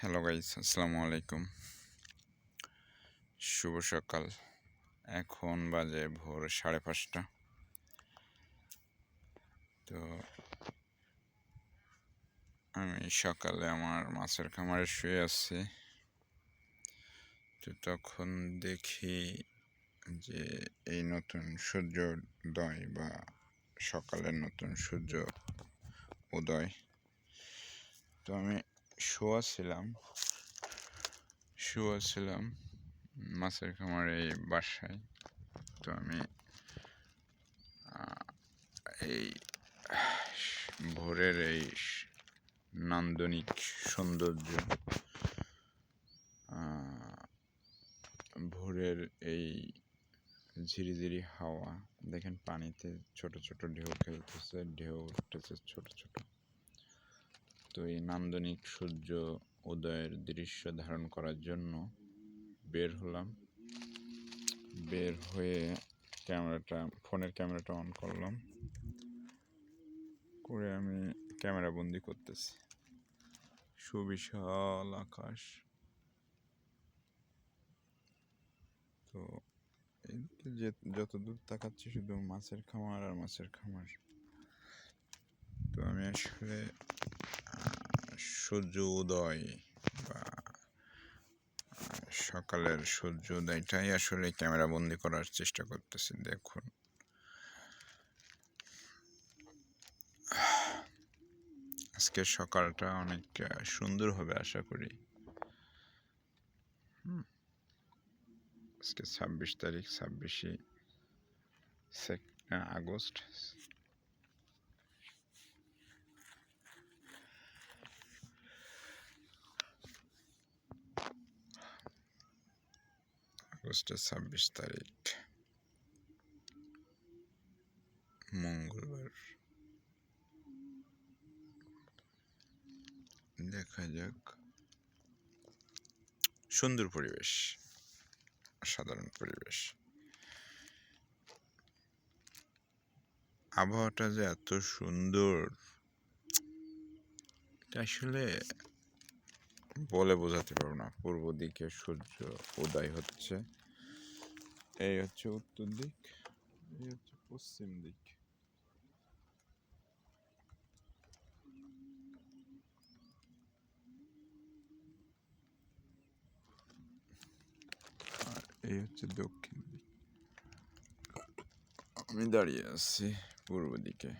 Hello guys, আসসালামু আলাইকুম। শুভ সকাল। এখন বাজে ভোর 5:30। তো আমি সকালে আমার মাছের খামারে শুয়ে আছি। তো তখন দেখি যে এই নতুন সূর্যোদয় বা সকালের নতুন সূর্য উদয়। তো আমি শুয়েছিলাম মাছের খামারে বাসায়। তো আমি এই ভোরের এই নান্দনিক সৌন্দর্য, ভোরের এই ঝিরিঝিরি হাওয়া দেখেন, পানিতে ছোট ছোট ঢেউ খেলতেছে, ঢেউ উঠতেছে ছোট ছোট। তো এই নান্দনিক সূর্য উদয়ের দৃশ্য ধারণ করার জন্য বের হলাম। বের হয়ে ফোনের ক্যামেরাটা অন করলাম, করে আমি ক্যামেরা বন্দি করতেছি সুবিশাল আকাশ। তো এদিকে যত দূর তাকাচ্ছি শুধু মাছের খামার আর মাছের খামার। তো আমি আসলে সূর্য উদয় বা সকালের সূর্য উদয়টাই আসলে ক্যামেরা বন্দি করার চেষ্টা করতেছি। দেখুন, আজকের সকালটা অনেক সুন্দর হবে আশা করি। আজকে 26 তারিখ, 26 আগস্ট। আগস্টের 26 তারিখ, মঙ্গলবার। দেখা যাক। সুন্দর পরিবেশ, সাধারণ পরিবেশ। আবহাওয়াটা যে এত সুন্দর, আসলে বলে বোঝাতে পারবো না। পূর্ব দিকে সূর্য উদয় হচ্ছে, এই হচ্ছে উত্তর দিক, এই হচ্ছে পশ্চিম দিক। আর এই হচ্ছে দক্ষিণ দিক। আমি দাঁড়িয়ে আছি পূর্ব দিকে।